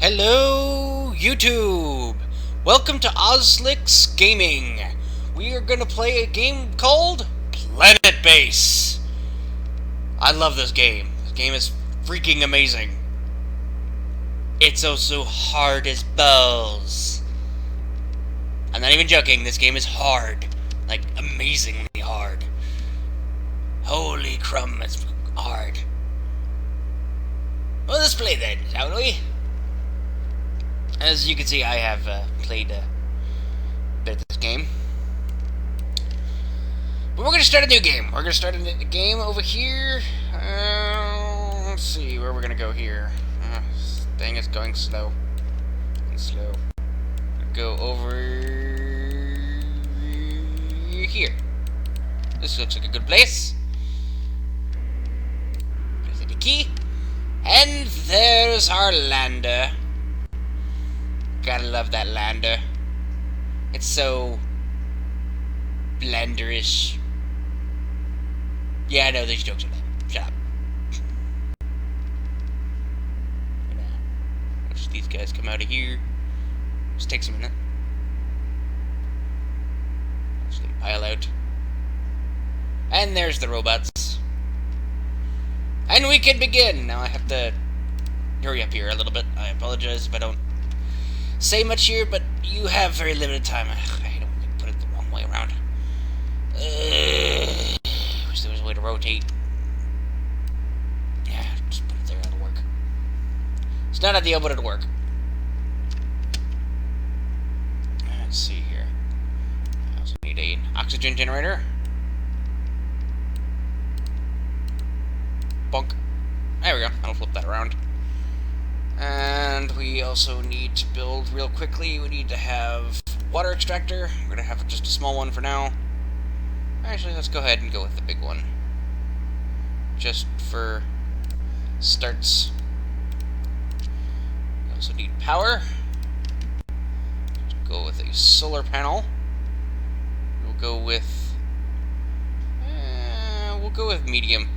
Hello, YouTube! Welcome to Ozlick's Gaming. We are going to play a game called Planetbase. I love this game. This game is freaking amazing. It's also hard as balls. I'm not even joking, this game is hard. Like, amazingly hard. Holy crumb, it's hard. Well, let's play then, shall we? As you can see, I have played a bit of this game. But we're going to start a new game. We're going to start a game over here. Let's see where we're going to go here. This thing is going slow. Go over here. This looks like a good place. There's the key. And there's our lander. Gotta love that lander. It's so blenderish. Yeah, I know these jokes are lame. Shut up. Watch these guys come out of here. Just takes a minute. Watch them pile out. And there's the robots. And we can begin! Now I have to hurry up here a little bit. I apologize if I don't say much here, but you have very limited time. I don't put it the wrong way around. Wish there was a way to rotate. Yeah, just put it there, it'll work. It's not ideal, but it'll work. Let's see here. I also need an oxygen generator. Bonk. There we go. I'll flip that around. And we also need to build real quickly. We need to have water extractor. We're going to have just a small one for now. Actually, let's go ahead and go with the big one. Just for starts. We also need power. Let's go with a solar panel. We'll go with medium.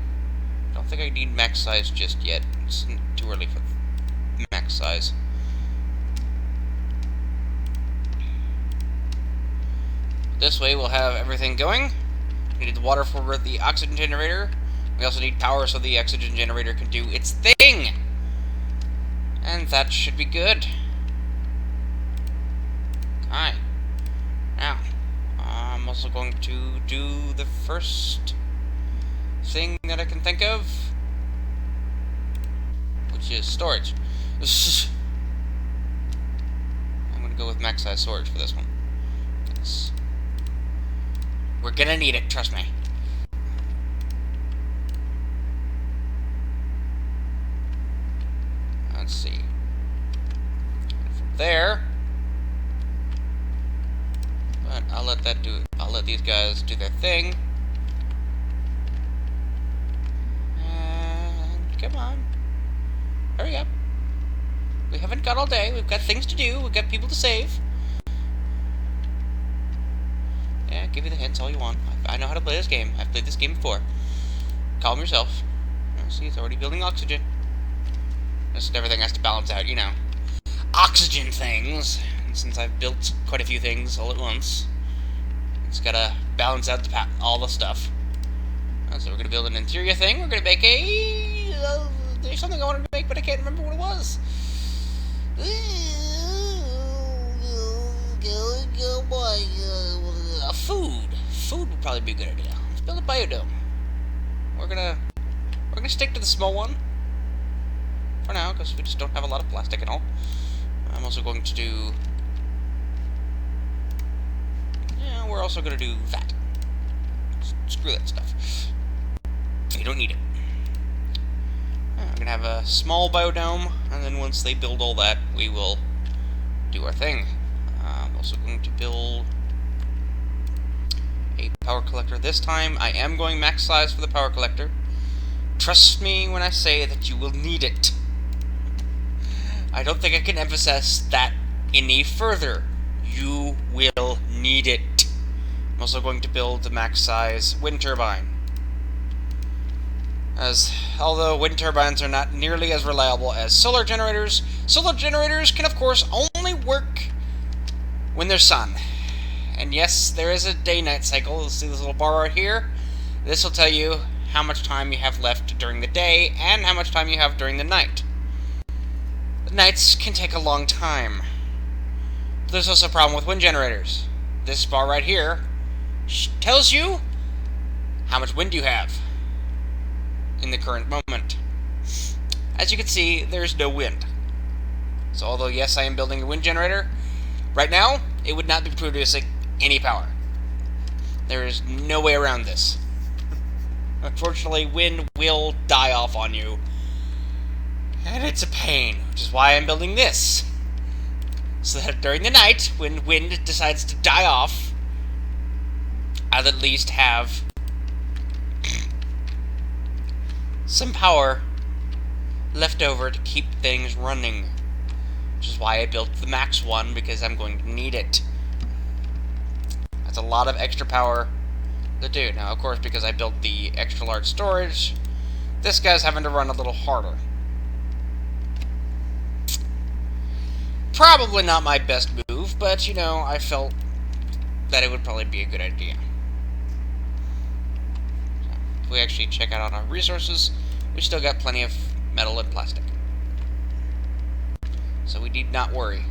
I don't think I need max size just yet. It's too early for max size. This way we'll have everything going. We need the water for the oxygen generator. We also need power so the oxygen generator can do its thing. And that should be good. Okay. Now, I'm also going to do the first thing that I can think of, which is storage. I'm going to go with max size storage for this one. Yes. We're going to need it, trust me. Let's see. And from there, but I'll let these guys do their thing. And come on. Hurry up. We haven't got all day. We've got things to do. We've got people to save. Yeah, give me the hints all you want. I know how to play this game. I've played this game before. Calm yourself. See, it's already building oxygen. Just everything has to balance out, you know. Oxygen things. And since I've built quite a few things all at once, it's gotta balance out all the stuff. So we're gonna build an interior thing. We're gonna make a... there's something I wanted to make, but I can't remember what it was. Food. Food would probably be a good idea. Let's build a biodome. We're gonna stick to the small one for now, because we just don't have a lot of plastic and all. I'm also going to do... yeah, we're also gonna do that. Screw that stuff. You don't need it. I'm gonna have a small biodome, and then once they build all that, we will do our thing. I'm also going to build a power collector this time. I am going max size for the power collector. Trust me when I say that you will need it. I don't think I can emphasize that any further. You will need it. I'm also going to build the max size wind turbine. as although wind turbines are not nearly as reliable as solar generators, Solar generators can, of course, only work when there's sun. And yes, there is a day-night cycle. You'll see this little bar right here. This will tell you how much time you have left during the day and how much time you have during the night. The nights can take a long time. But there's also a problem with wind generators. This bar right here tells you how much wind you have in the current moment. As you can see, there's no wind. So although yes, I am building a wind generator, right now it would not be producing any power. There is no way around this. Unfortunately, wind will die off on you. And it's a pain, which is why I'm building this. So that during the night, when wind decides to die off, I'll at least have some power left over to keep things running. Which is why I built the max one, because I'm going to need it. That's a lot of extra power to do. Now, of course, because I built the extra large storage, this guy's having to run a little harder. Probably not my best move, but, you know, I felt that it would probably be a good idea. So, if we actually check out on our resources, we still got plenty of metal and plastic. So we need not worry.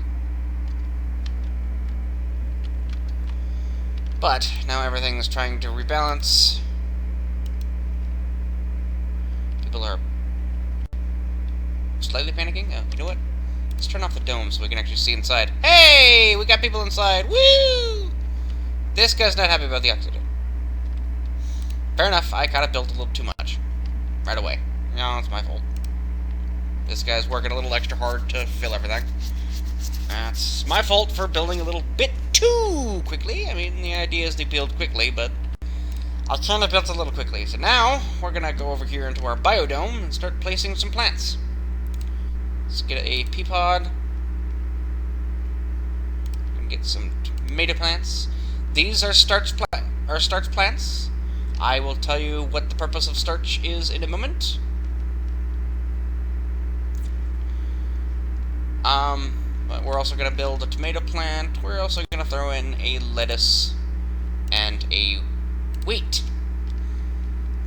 But now everything's trying to rebalance. People are slightly panicking. Oh, you know what? Let's turn off the dome so we can actually see inside. Hey! We got people inside! Woo! This guy's not happy about the oxygen. Fair enough, I kinda built a little too much. Right away. No, it's my fault. This guy's working a little extra hard to fill everything. That's my fault for building a little bit too quickly. I mean, the idea is to build quickly, but I kind of built a little quickly. So now, we're gonna go over here into our biodome and start placing some plants. Let's get a pea pod. And get some tomato plants. These are starch plants. I will tell you what the purpose of starch is in a moment. But we're also going to build a tomato plant. We're also going to throw in a lettuce and a wheat.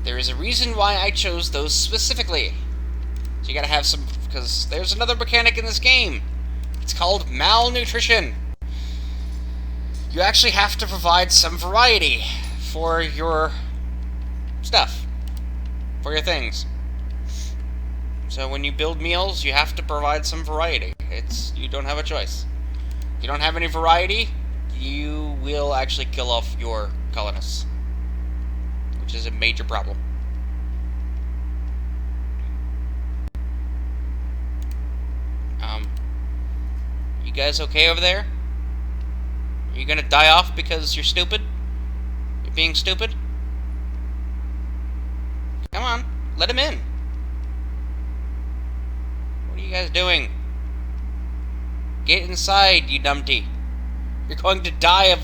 There is a reason why I chose those specifically. So you got to have some, because there's another mechanic in this game. It's called malnutrition. You actually have to provide some variety for your stuff, for your things. So when you build meals, you have to provide some variety. You don't have a choice. If you don't have any variety, you will actually kill off your colonists, which is a major problem. You guys okay over there? Are you gonna die off because you're stupid? You're being stupid? Come on, let him in. What are you guys doing? Get inside, you numpty. You're going to die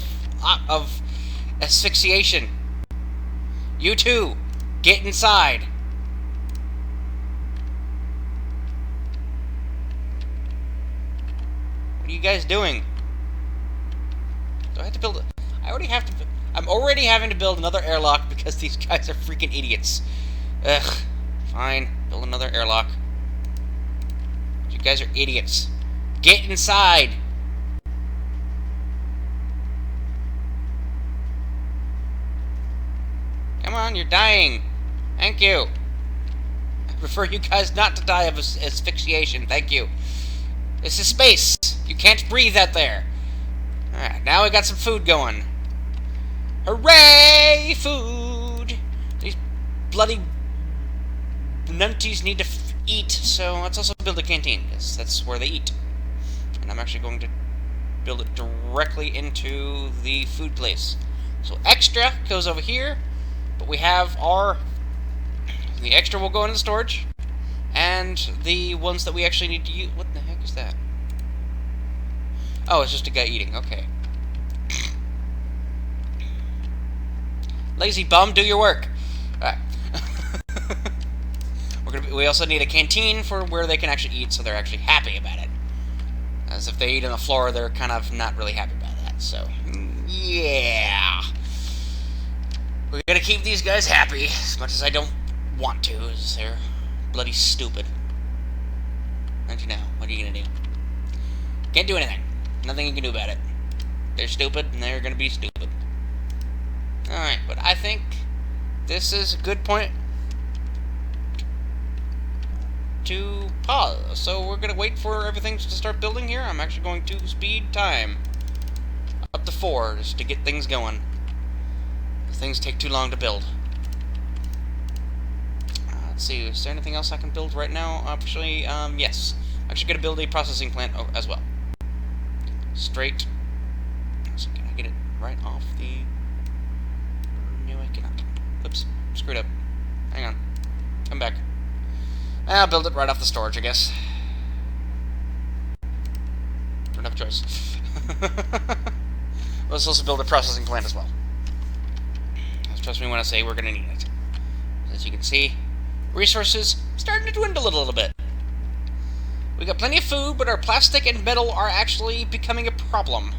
of asphyxiation. You too, get inside. What are you guys doing? Do I have to build a... I'm already having to build another airlock because these guys are freaking idiots. Ugh. Fine. Build another airlock. You guys are idiots. Get inside! Come on, you're dying. Thank you. I prefer you guys not to die of asphyxiation. Thank you. This is space. You can't breathe out there. Alright, now we got some food going. Hooray! Food! These bloody nunties need to eat, so let's also build a canteen, because that's where they eat. And I'm actually going to build it directly into the food place. So extra goes over here, but we have our... The extra will go into the storage, and the ones that we actually need to use... What the heck is that? Oh, it's just a guy eating, okay. Lazy bum, do your work. Alright. We're we also need a canteen for where they can actually eat, so they're actually happy about it. As if they eat on the floor, they're kind of not really happy about that. So, yeah. We're gonna keep these guys happy, as much as I don't want to, as they're bloody stupid. Don't you know? What are you gonna do? Can't do anything. Nothing you can do about it. They're stupid, and they're gonna be stupid. Alright, but I think this is a good point to pause. So we're gonna wait for everything to start building here. I'm actually going to speed time up to 4 just to get things going. Things take too long to build. Let's see, is there anything else I can build right now? Actually, yes. I'm actually gonna build a processing plant as well. Straight. So can I get it right off the... No, I cannot. Oops, screwed up. Hang on. Come back. I'll build it right off the storage, I guess. Don't have a choice. Let's also build a processing plant as well. Trust me when I say we're going to need it. As you can see, resources starting to dwindle a little bit. We got plenty of food, but our plastic and metal are actually becoming a problem.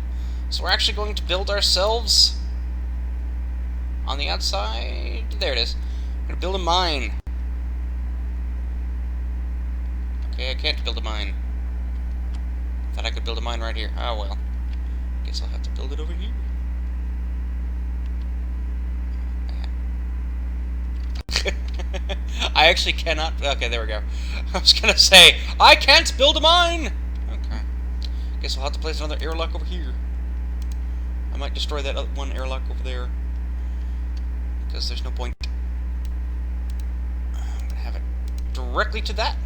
So we're actually going to build ourselves on the outside. There it is. We're going to build a mine. Okay, I can't build a mine. Thought I could build a mine right here. Oh well. Guess I'll have to build it over here. I actually cannot... Okay, there we go. I was gonna say, I can't build a mine! Okay. Guess I'll have to place another airlock over here. I might destroy that other one airlock over there. Because there's no point. I'm gonna have it directly to that.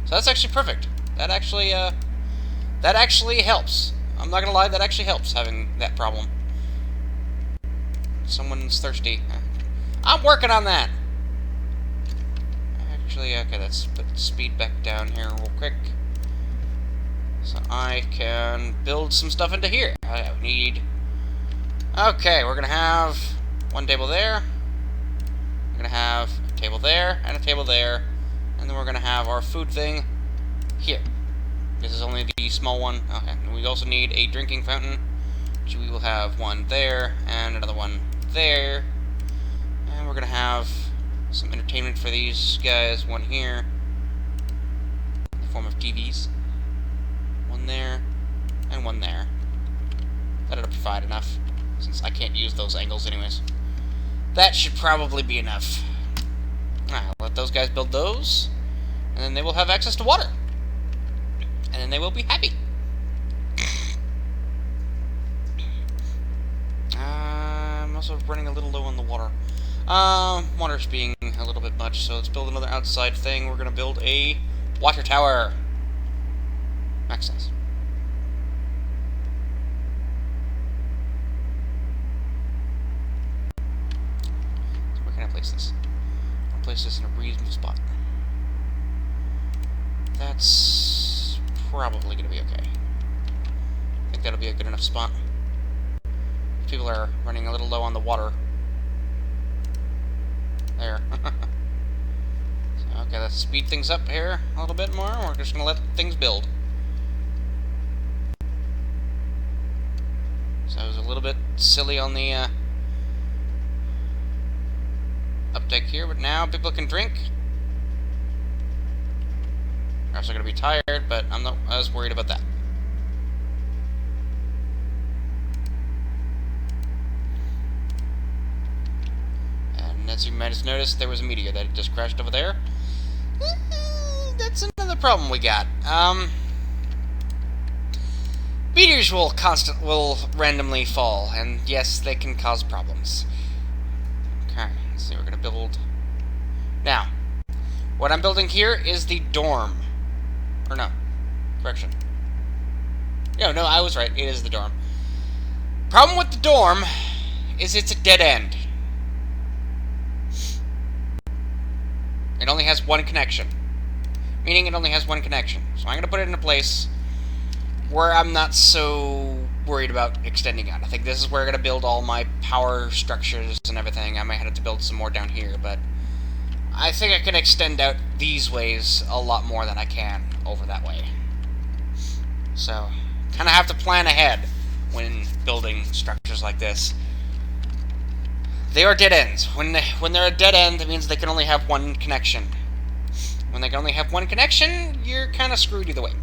So that's actually perfect. That actually helps. I'm not gonna lie, that actually helps, having that problem. Someone's thirsty. I'm working on that! Actually, okay, let's put speed back down here real quick. So I can build some stuff into here. I need... Okay, we're gonna have one table there. We're gonna have a table there, and a table there. And then we're gonna have our food thing here. This is only the small one. Okay, and we also need a drinking fountain, which we will have one there, and another one there. And we're gonna have some entertainment for these guys. One here, in the form of TVs. One there, and one there. That'll provide enough, since I can't use those angles anyways. That should probably be enough. Alright, let those guys build those, and then they will have access to water. And then they will be happy. I'm also running a little low on the water. Water's being a little bit much, so let's build another outside thing. We're gonna build a water tower. Max size. So where can I place this? I'll place this in a reasonable spot. That's probably gonna be okay. I think that'll be a good enough spot. People are running a little low on the water. There. So, okay, let's speed things up here a little bit more. We're just gonna let things build. So I was a little bit silly on the uptake here, but now people can drink. They're also gonna be tired, but I'm not as worried about that. As you might have noticed, there was a meteor that just crashed over there. That's another problem we got. Meteors will randomly fall, and yes, they can cause problems. Okay, let's see, we're gonna build... Now, what I'm building here is the dorm. Or no, correction. No, I was right, it is the dorm. Problem with the dorm is it's a dead end. It only has one connection. Meaning it only has one connection. So I'm going to put it in a place where I'm not so worried about extending out. I think this is where I'm going to build all my power structures and everything. I might have to build some more down here, but I think I can extend out these ways a lot more than I can over that way. So, kind of have to plan ahead when building structures like this. They are dead ends. When they're a dead end, it means they can only have one connection. When they can only have one connection, you're kind of screwed either way.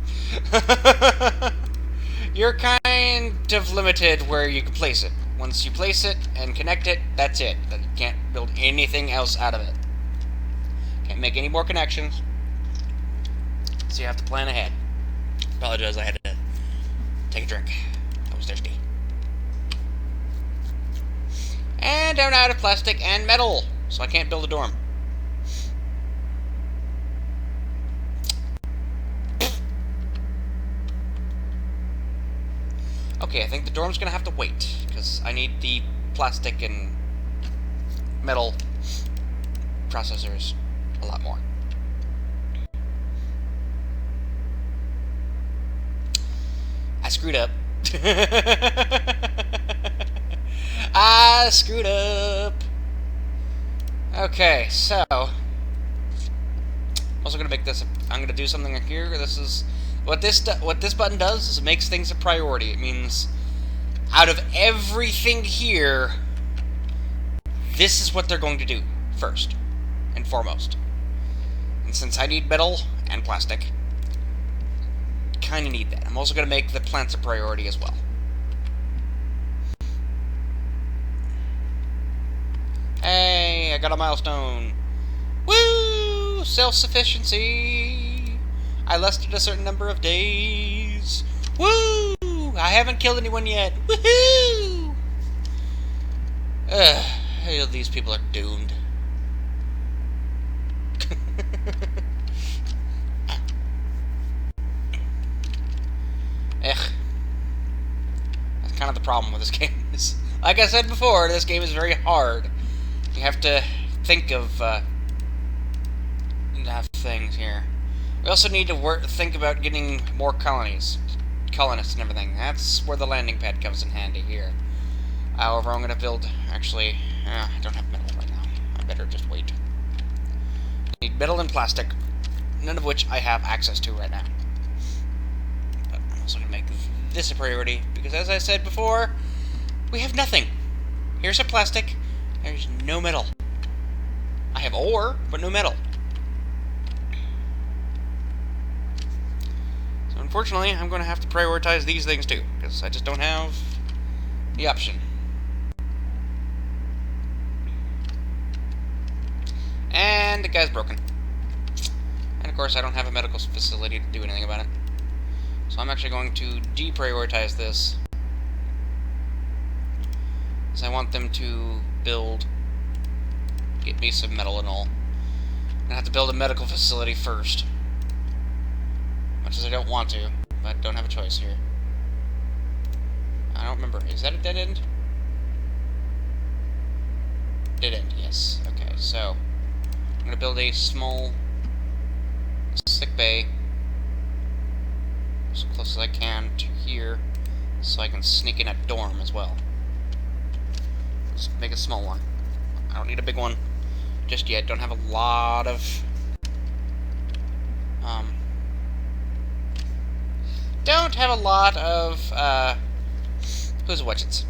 You're kind of limited where you can place it. Once you place it and connect it, that's it. You can't build anything else out of it. Can't make any more connections. So you have to plan ahead. Apologize, I had to take a drink. I was thirsty. And I'm out of plastic and metal, so I can't build a dorm. Okay, I think the dorm's gonna have to wait, because I need the plastic and metal processors a lot more. I screwed up. I screwed up. Okay, so I'm also gonna make this. I'm gonna do something here. This is what this button does. Is it makes things a priority. It means out of everything here, this is what they're going to do first and foremost. And since I need metal and plastic, kind of need that. I'm also gonna make the plants a priority as well. Hey, I got a milestone. Woo! Self-sufficiency. I lasted a certain number of days. Woo! I haven't killed anyone yet. Woohoo! These people are doomed. Ugh. That's kind of the problem with this game. Like I said before, this game is very hard. You have to think of things here. We also need to think about getting more colonists and everything. That's where the landing pad comes in handy here. However, I'm going to build... Actually, I don't have metal right now. I better just wait. I need metal and plastic, none of which I have access to right now. But I'm also going to make this a priority, because as I said before, we have nothing. Here's a plastic. There's no metal. I have ore, but no metal. So unfortunately, I'm going to have to prioritize these things too, because I just don't have the option. And the guy's broken. And of course, I don't have a medical facility to do anything about it. So I'm actually going to deprioritize this. Because I want them to get me some metal and all. I have to build a medical facility first. Much as I don't want to, but I don't have a choice here. I don't remember. Is that a dead end? Dead end, yes. Okay, so I'm going to build a small sick bay as close as I can to here so I can sneak in a dorm as well. Let's make a small one. I don't need a big one just yet. Don't have a lot of who's widgets?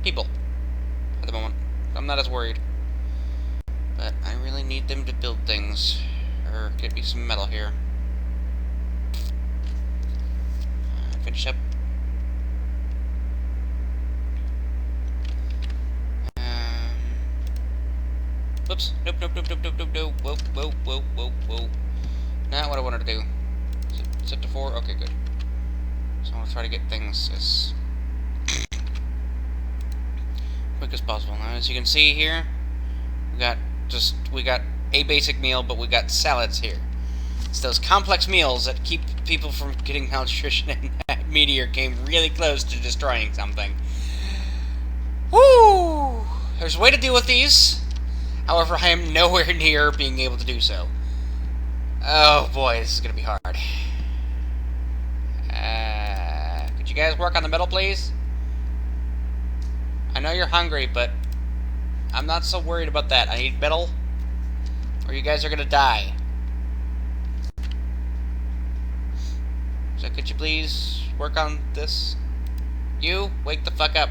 People at the moment. I'm not as worried. But I really need them to build things. Or get me some metal here. Finish up. Whoops. Nope. Whoa. Not what I wanted to do. Set to 4? Okay, good. So I'm going to try to get things as quick as possible. Now, as you can see here, we got a basic meal, but we got salads here. It's those complex meals that keep people from getting malnutrition, and that meteor came really close to destroying something. Woo! There's a way to deal with these. However, I am nowhere near being able to do so. Oh boy, this is going to be hard. Could you guys work on the metal, please? I know you're hungry, but I'm not so worried about that. I need metal. or you guys are gonna die. So could you please work on this? You, wake the fuck up.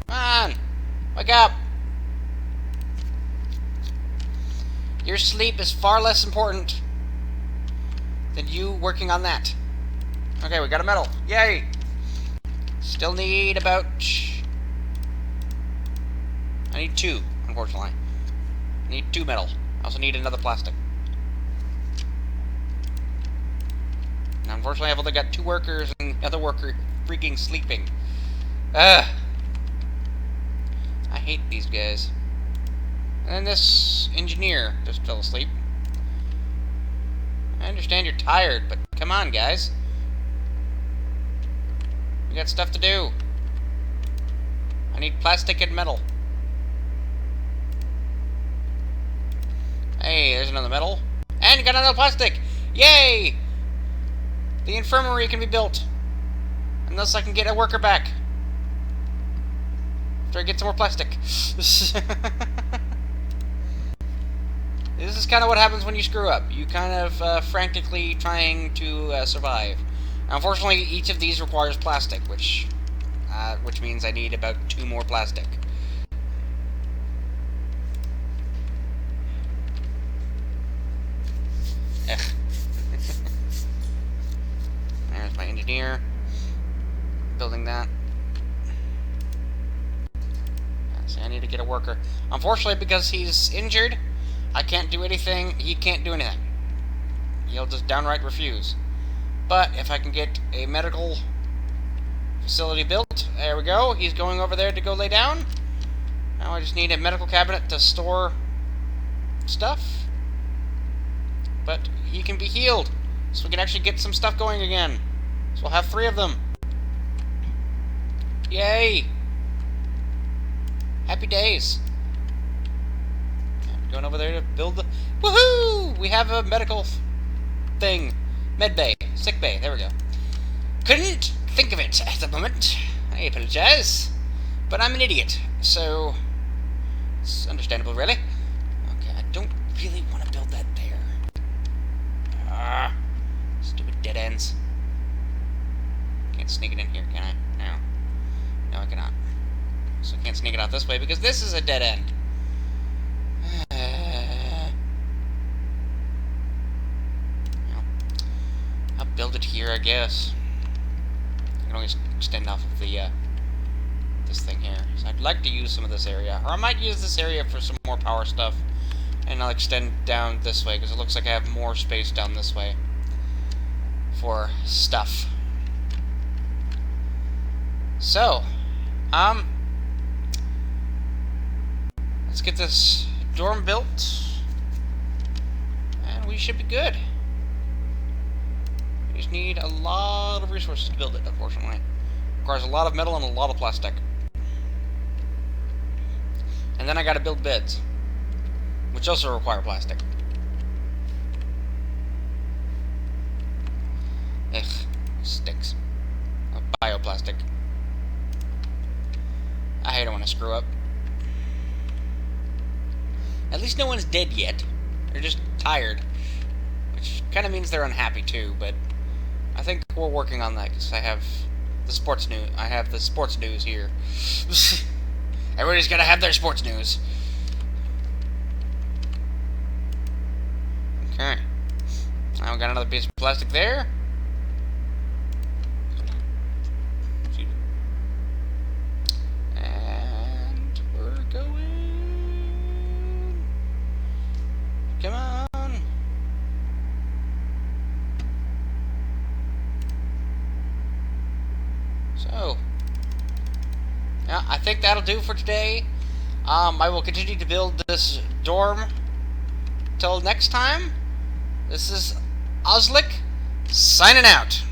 Come on! Wake up! Your sleep is far less important than you working on that. Okay, we got a medal. Yay! Still need about... I need 2, unfortunately. I need 2 metal. I also need another plastic. And unfortunately, I've only got 2 workers and the other worker freaking sleeping. Ugh. I hate these guys. And then this engineer just fell asleep. I understand you're tired, but come on, guys. We got stuff to do. I need plastic and metal. Hey, there's another metal. And got another plastic! Yay! The infirmary can be built. Unless I can get a worker back. After I get some more plastic. This is kind of what happens when you screw up. You kind of frantically trying to survive. Unfortunately, each of these requires plastic, which means I need about 2 more plastic. Ugh. There's my engineer building that. See, I need to get a worker. Unfortunately, because he's injured, I can't do anything. He can't do anything. He'll just downright refuse. But if I can get a medical facility built, there we go. He's going over there to go lay down. Now I just need a medical cabinet to store stuff. But he can be healed, so we can actually get some stuff going again. So we'll have 3 of them. Yay! Happy days. I'm going over there to build the... Woohoo! We have a medical thing. Med bay. Sick bay. There we go. Couldn't think of it at the moment. I apologize. But I'm an idiot, so... it's understandable, really. Okay, I don't really want to build that there. Ah, stupid dead ends. Can't sneak it in here, can I? No. No, I cannot. So I can't sneak it out this way because this is a dead end. Well, I'll build it here, I guess. I can always extend off of the this thing here. So I'd like to use some of this area, or I might use this area for some more power stuff, and I'll extend down this way because it looks like I have more space down this way for stuff. So, let's get this dorm built, and we should be good. We just need a lot of resources to build it, unfortunately. Requires a lot of metal and a lot of plastic. And then I gotta build beds, which also require plastic. Ugh, stinks. Bioplastic. I hate it when I screw up. At least no one's dead yet. They're just tired. Which kind of means they're unhappy too, but I think we're working on that because I have the sports news. I have the sports news here. Everybody's gotta have their sports news. Okay. Now we got another piece of plastic there. And we're going. Come on. So, yeah, I think that'll do for today. I will continue to build this dorm till next time. This is Ozlik signing out.